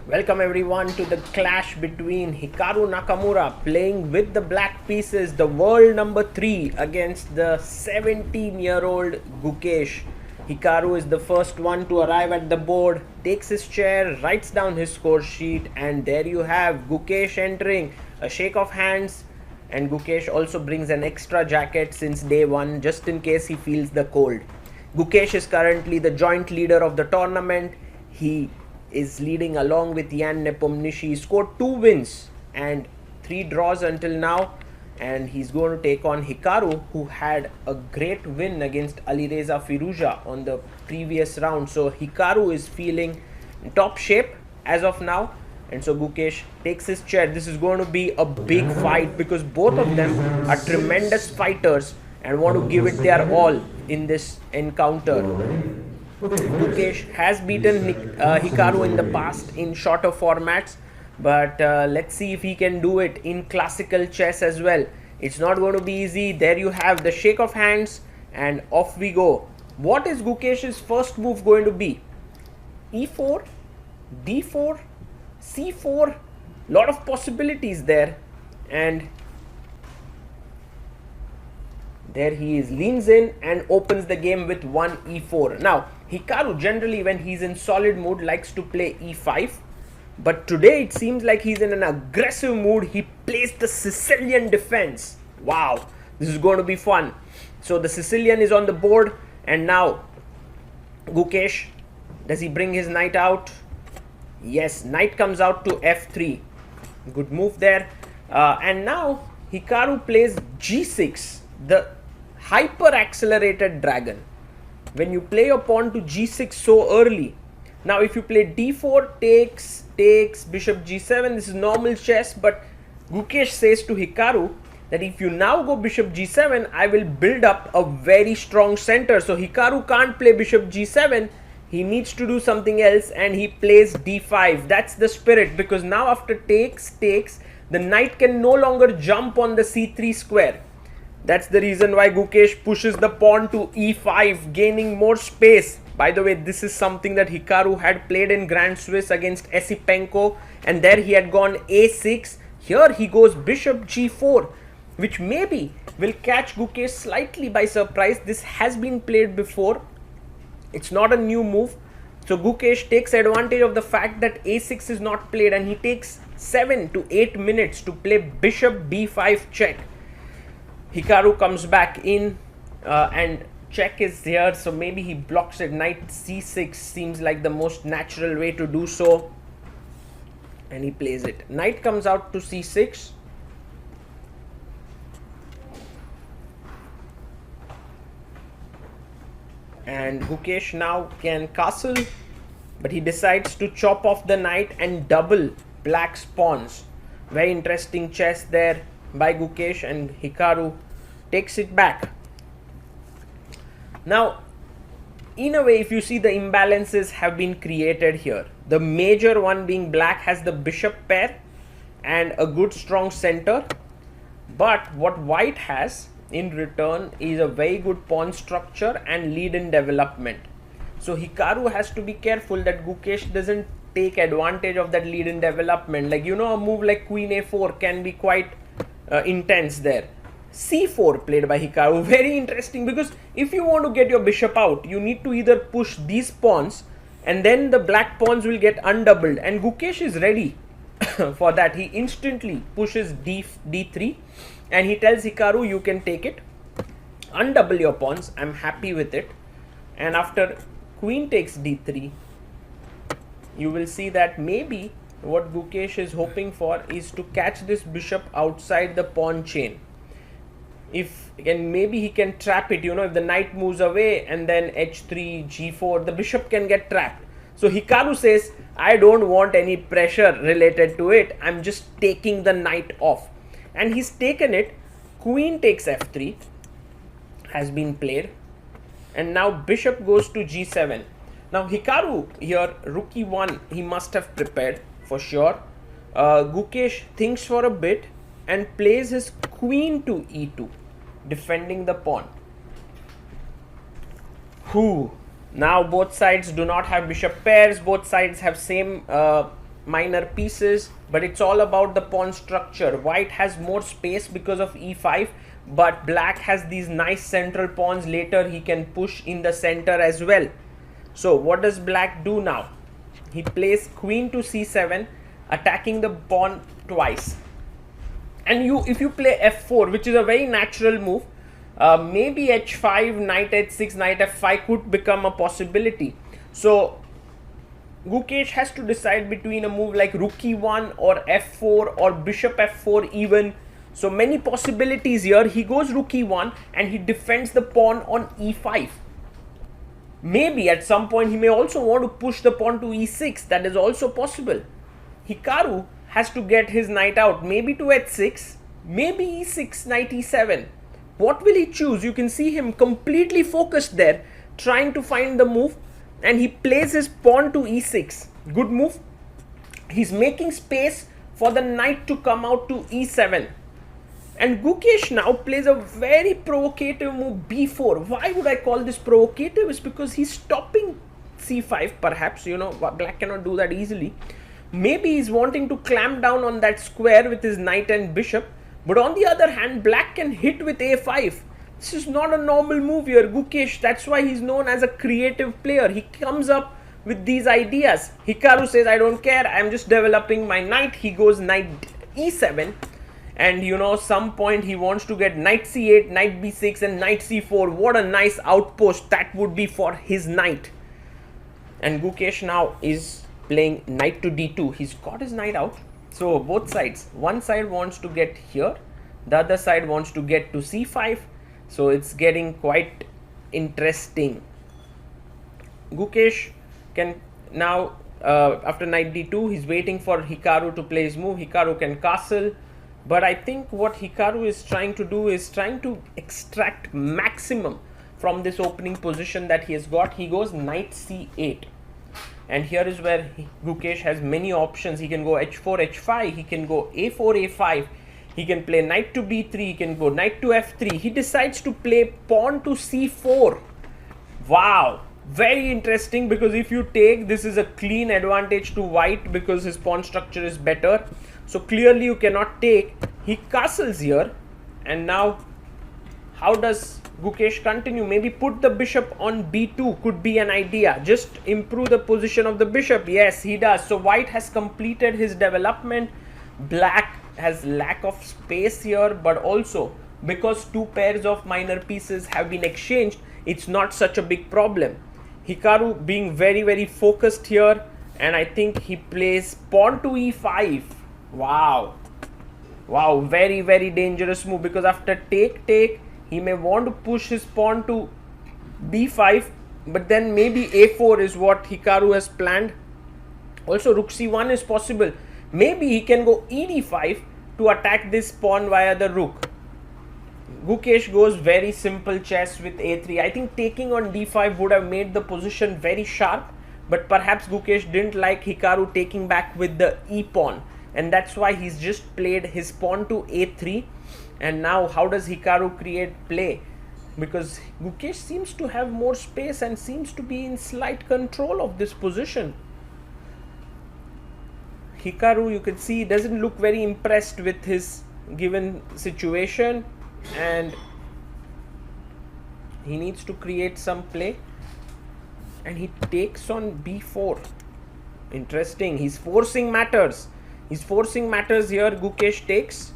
Welcome everyone to the clash between Hikaru Nakamura playing with the black pieces, the world number 3 against the 17-year-old Gukesh. Hikaru is the first one to arrive at the board, takes his chair, writes down his score sheet, and there you have Gukesh entering. A shake of hands, and Gukesh also brings an extra jacket since day 1 just in case he feels the cold. Gukesh is currently the joint leader of the tournament. He is leading along with Jan Nepomniachtchi. He scored 2 wins and 3 draws until now, and he's going to take on Hikaru, who had a great win against Alireza Firouzja on the previous round. So Hikaru is feeling in top shape as of now, and so Gukesh takes his chair. This is going to be a big fight because both of them are tremendous fighters and want to give it their all in this encounter. Gukesh has beaten Hikaru in the past in shorter formats, but let's see if he can do it in classical chess as well. It's not going to be easy. There you have the shake of hands, and off we go. What is Gukesh's first move going to be? E4, D4, C4, lot of possibilities there, and there he is, leans in and opens the game with 1 E4. Now, Hikaru generally when he's in solid mood likes to play E5. But today it seems like he's in an aggressive mood. He plays the Sicilian defense. Wow, this is going to be fun. So the Sicilian is on the board, and now Gukesh, does he bring his knight out? Yes, knight comes out to F3. Good move there. And now Hikaru plays G6, the hyper accelerated dragon. When you play your pawn to G6 so early. Now if you play D4, takes, bishop G7, this is normal chess, but Gukesh says to Hikaru that if you now go bishop G7, I will build up a very strong center. So Hikaru can't play bishop G7, he needs to do something else, and he plays D5. That's the spirit, because now after takes, the knight can no longer jump on the C3 square. That's the reason why Gukesh pushes the pawn to E5, gaining more space. By the way, this is something that Hikaru had played in Grand Swiss against Esipenko, and there he had gone A6. Here he goes bishop G4, which maybe will catch Gukesh slightly by surprise. This has been played before. It's not a new move. So Gukesh takes advantage of the fact that A6 is not played, and he takes 7 to 8 minutes to play bishop B5 check. Hikaru comes back in and check is here, so maybe he blocks it. Knight C6 seems like the most natural way to do so, and he plays it. Knight comes out to C6. And Gukesh now can castle, but he decides to chop off the knight and double black's pawns. Very interesting chess there by Gukesh, and Hikaru takes it back. Now, in a way, if you see, the imbalances have been created here. The major one being black has the bishop pair and a good strong center, but what white has in return is a very good pawn structure and lead in development. So Hikaru has to be careful that Gukesh doesn't take advantage of that lead in development. Like, you know, a move like queen A4 can be quite intense there. C4 played by Hikaru, very interesting, because if you want to get your bishop out, you need to either push these pawns and then the black pawns will get undoubled, and Gukesh is ready for that. He instantly pushes D3 and he tells Hikaru, you can take it, undouble your pawns, I'm happy with it. And after queen takes D3, you will see that maybe what Gukesh is hoping for is to catch this bishop outside the pawn chain. Maybe he can trap it, you know, if the knight moves away and then H3, G4, the bishop can get trapped. So Hikaru says, I don't want any pressure related to it, I'm just taking the knight off. And he's taken it. Queen takes F3 has been played, and now bishop goes to G7. Now Hikaru here, rook E1, he must have prepared for sure. Gukesh thinks for a bit and plays his queen to E2, defending the pawn. Now both sides do not have bishop pairs, both sides have same minor pieces, but it's all about the pawn structure. White has more space because of e5, but black has these nice central pawns. Later he can push in the center as well. So what does black do now? He plays queen to c7, attacking the pawn twice. And if you play f4, which is a very natural move, maybe h5, knight h6, knight f5 could become a possibility. So Gukesh has to decide between a move like rook e1 or f4 or bishop f4 even. So many possibilities here. He goes rook e1 and he defends the pawn on e5. Maybe at some point he may also want to push the pawn to e6. That is also possible. Hikaru has to get his knight out, maybe to h6, maybe e6, knight e7. What will he choose? You can see him completely focused there, trying to find the move, and he plays his pawn to e6. Good move. He's making space for the knight to come out to e7. And Gukesh now plays a very provocative move, b4. Why would I call this provocative? It's because he's stopping c5 perhaps. Black cannot do that easily. Maybe he's wanting to clamp down on that square with his knight and bishop. But on the other hand, black can hit with a5. This is not a normal move here. Gukesh, that's why he's known as a creative player. He comes up with these ideas. Hikaru says, I don't care, I'm just developing my knight. He goes knight e7. And some point he wants to get knight c8, knight b6 and knight c4. What a nice outpost that would be for his knight. And Gukesh now is playing knight to d2. He's got his knight out. So both sides, one side wants to get here, the other side wants to get to c5. So it's getting quite interesting. Gukesh can now, after knight d2, he's waiting for Hikaru to play his move. Hikaru can castle. But I think what Hikaru is trying to do is trying to extract maximum from this opening position that he has got. He goes knight c8. And here is where Gukesh has many options. He can go h4, h5. He can go a4, a5. He can play knight to b3. He can go knight to f3. He decides to play pawn to c4. Wow. Very interesting, because if you take, this is a clean advantage to white because his pawn structure is better. So clearly you cannot take. He castles here. And now how does Gukesh continue? Maybe put the bishop on b2 could be an idea. Just improve the position of the bishop. Yes, he does. So white has completed his development. Black has lack of space here, but also because two pairs of minor pieces have been exchanged, it's not such a big problem. Hikaru being very, very focused here, and I think he plays pawn to e5. Wow. Wow, very, very dangerous move, because after take, he may want to push his pawn to b5, but then maybe a4 is what Hikaru has planned. Also, rook c1 is possible. Maybe he can go ed5 to attack this pawn via the rook. Gukesh goes very simple chess with a3. I think taking on d5 would have made the position very sharp, but perhaps Gukesh didn't like Hikaru taking back with the e pawn, and that's why he's just played his pawn to a3. And now how does Hikaru create play? Because Gukesh seems to have more space and seems to be in slight control of this position. Hikaru, you can see, doesn't look very impressed with his given situation, and he needs to create some play, and he takes on b4. Interesting. He's forcing matters. He's forcing matters here. Gukesh takes,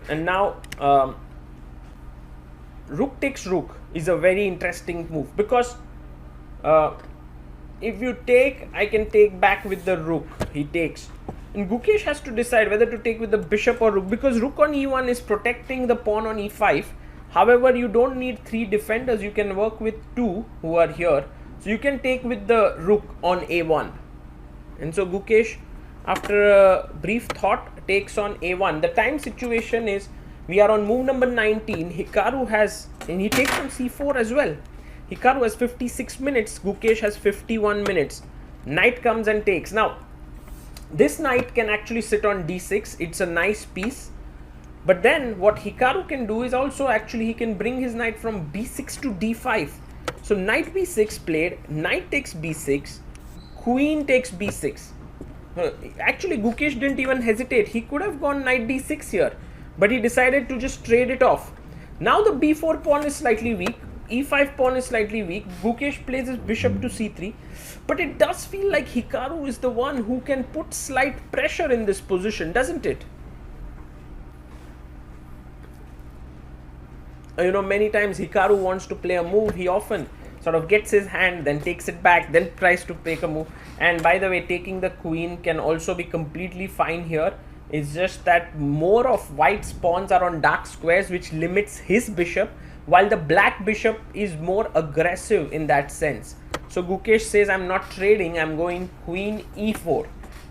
and now rook takes rook is a very interesting move, because if you take, I can take back with the rook. He takes, and Gukesh has to decide whether to take with the bishop or rook, because rook on e1 is protecting the pawn on e5. However, you don't need 3 defenders. You can work with 2 who are here. So you can take with the rook on a1. And so Gukesh, after a brief thought, takes on a1. The time situation is, we are on move number 19. Hikaru has, and he takes on c4 as well. Hikaru has 56 minutes. Gukesh has 51 minutes. Knight comes and takes. Now, this knight can actually sit on d6. It's a nice piece. But then what Hikaru can do is also, actually, he can bring his knight from b6 to d5. So knight b6 played, knight takes b6, queen takes b6. Actually, Gukesh didn't even hesitate. He could have gone knight d6 here, but he decided to just trade it off. Now the b4 pawn is slightly weak, e5 pawn is slightly weak. Gukesh plays his bishop to c3, but it does feel like Hikaru is the one who can put slight pressure in this position, doesn't it? Many times Hikaru wants to play a move. He often sort of gets his hand, then takes it back, then tries to take a move. And by the way, taking the queen can also be completely fine here. It's just that more of white's pawns are on dark squares, which limits his bishop, while the black bishop is more aggressive in that sense. So Gukesh says, I'm not trading, I'm going queen e4.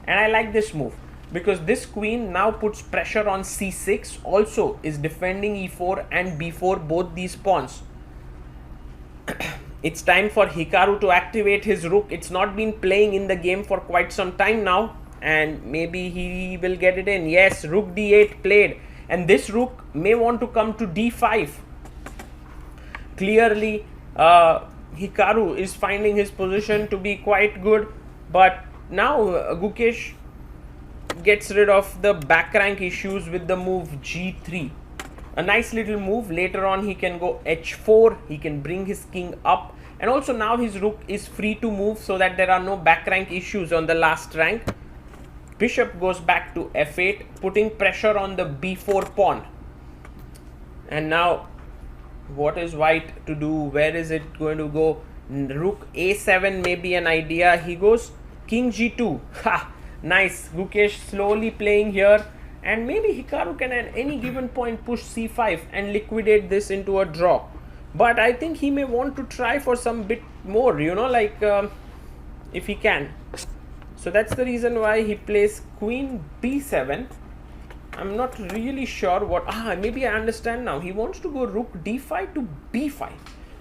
And I like this move, because this queen now puts pressure on c6, also is defending e4 and b4, both these pawns. It's time for Hikaru to activate his rook. It's not been playing in the game for quite some time now, and maybe he will get it in. Yes, rook d8 played, and this rook may want to come to d5. Clearly, Hikaru is finding his position to be quite good, but now Gukesh gets rid of the back rank issues with the move g3. A nice little move. Later on he can go h4, he can bring his king up, and also now his rook is free to move so that there are no back rank issues on the last rank. Bishop goes back to f8, putting pressure on the b4 pawn. And now what is white to do? Where is it going to go? Rook a7 may be an idea. He goes king g2. Ha! Nice. Gukesh slowly playing here, and maybe Hikaru can at any given point push c5 and liquidate this into a draw. But I think he may want to try for some bit more, if he can. So that's the reason why he plays queen b7. I'm not really sure what... maybe I understand now. He wants to go rook d5 to b5.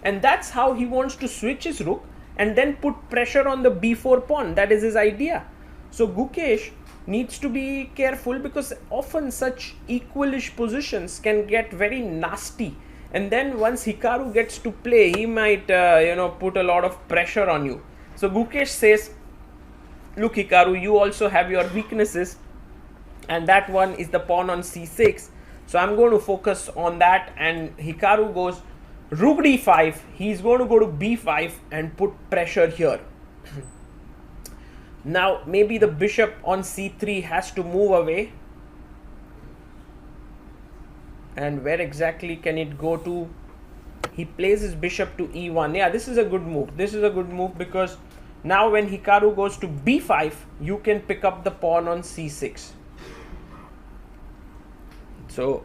And that's how he wants to switch his rook and then put pressure on the b4 pawn. That is his idea. So Gukesh needs to be careful, because often such equalish positions can get very nasty. And then once Hikaru gets to play, he might, put a lot of pressure on you. So Gukesh says, look Hikaru, you also have your weaknesses, and that one is the pawn on c6. So I'm going to focus on that, and Hikaru goes rook d5. He's going to go to b5 and put pressure here. Now maybe the bishop on c3 has to move away. And where exactly can it go to? He plays his bishop to e1. Yeah, this is a good move. This is a good move, because now when Hikaru goes to b5, you can pick up the pawn on c6. So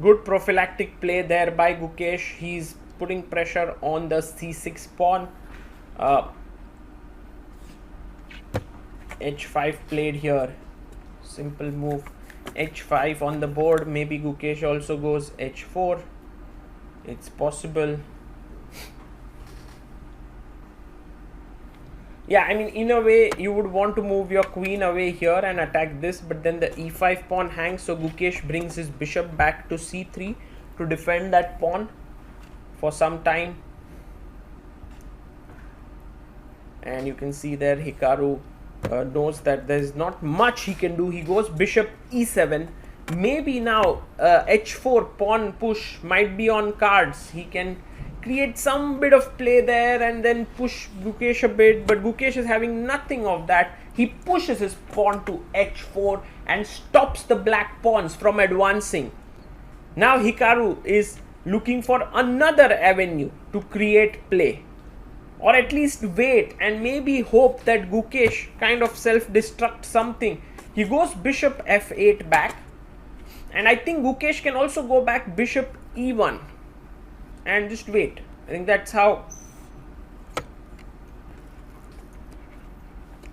good prophylactic play there by Gukesh. He's putting pressure on the c6 pawn. h5 played here. Simple move. h5 on the board. Maybe Gukesh also goes h4. It's possible. Yeah, I mean, in a way, you would want to move your queen away here and attack this, but then the e5 pawn hangs, so Gukesh brings his bishop back to c3 to defend that pawn for some time. And you can see there Hikaru knows that there is not much he can do. He goes bishop e7. Maybe now h4 pawn push might be on cards. He can create some bit of play there and then push Gukesh a bit, but Gukesh is having nothing of that. He pushes his pawn to h4 and stops the black pawns from advancing. Now Hikaru is looking for another avenue to create play, or at least wait and maybe hope that Gukesh kind of self-destruct something. He goes bishop f8 back, and I think Gukesh can also go back bishop e1 and just wait. I think that's how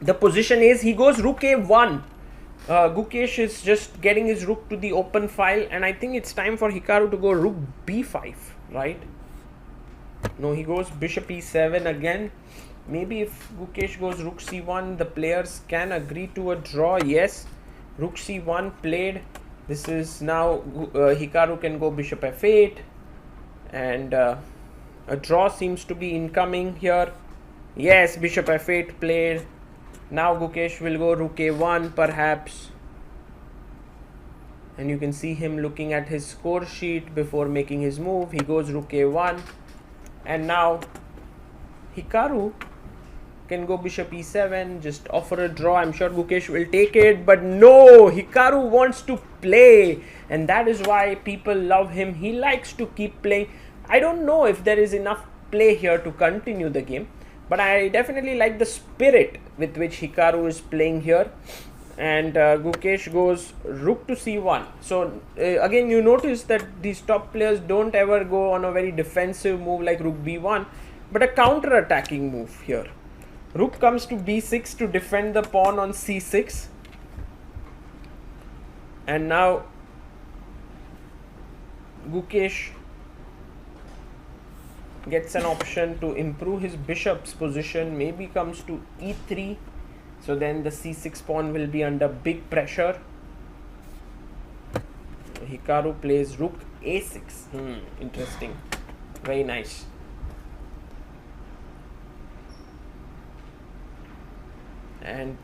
the position is. He goes rook a1. Gukesh is just getting his rook to the open file, and I think it's time for Hikaru to go rook b5, right? No, he goes bishop e7 again. Maybe if Gukesh goes rook c1, the players can agree to a draw. Yes, rook c1 played. This is now Hikaru can go bishop f8, and a draw seems to be incoming here. Yes, bishop f8 played. Now Gukesh will go rook a1 perhaps. And you can see him looking at his score sheet before making his move. He goes rook a1. And now Hikaru can go bishop e7, just offer a draw. I'm sure Gukesh will take it, but no, Hikaru wants to play, and that is why people love him. He likes to keep playing. I don't know if there is enough play here to continue the game, but I definitely like the spirit with which Hikaru is playing here. And Gukesh goes rook to c1. So again, you notice that these top players don't ever go on a very defensive move like rook b1, but a counter attacking move here. Rook comes to b6 to defend the pawn on c6. And now Gukesh gets an option to improve his bishop's position. Maybe comes to e3. So then the c6 pawn will be under big pressure. Hikaru plays rook a6. Interesting. Very nice. And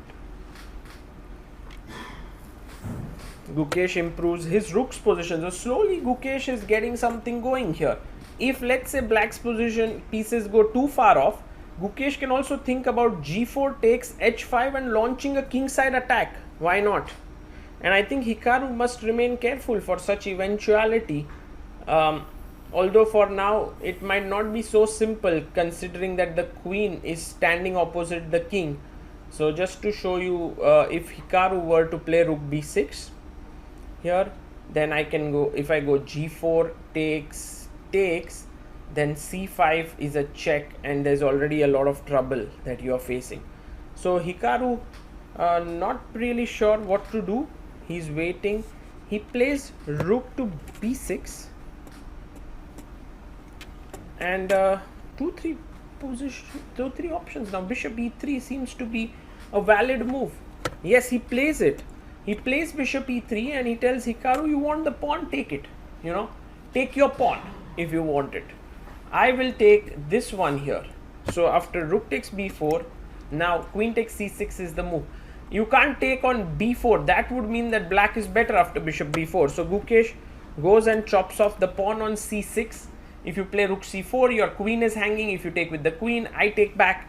Gukesh improves his rook's position. So slowly Gukesh is getting something going here. If let's say black's position pieces go too far off, Gukesh can also think about g4 takes h5 and launching a kingside attack. Why not? And I think Hikaru must remain careful for such eventuality. Although for now it might not be so simple considering that the queen is standing opposite the king. So just to show you, if Hikaru were to play rook b6 here, then I can go, if I go g4 takes, then c5 is a check and there's already a lot of trouble that you are facing. So Hikaru not really sure what to do. He's waiting. He plays rook to b6 and 2-3 position, 2-3 options. Now bishop e3 seems to be a valid move. Yes, he plays it. He plays bishop e3 and he tells Hikaru, you want the pawn, take it. You know, take your pawn if you want it. I will take this one here. So after rook takes b4, now queen takes c6 is the move. You can't take on b4. That would mean that black is better after bishop b4. So Gukesh goes and chops off the pawn on c6. If you play rook c4, your queen is hanging. If you take with the queen, I take back.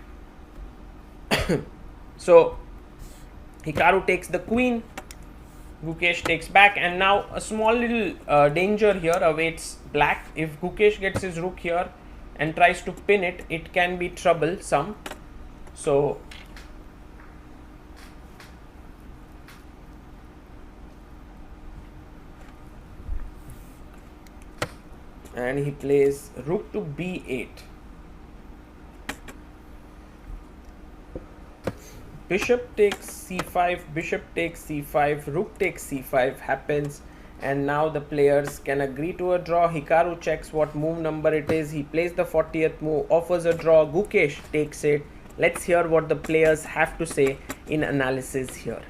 So Hikaru takes the queen. Gukesh takes back, and now a small little danger here awaits black. If Gukesh gets his rook here and tries to pin it, it can be troublesome. So and he plays rook to b8. Bishop takes c5, bishop takes c5, rook takes c5 happens, and now the players can agree to a draw. Hikaru checks what move number it is. He plays the 40th move, offers a draw. Gukesh takes it. Let's hear what the players have to say in analysis here.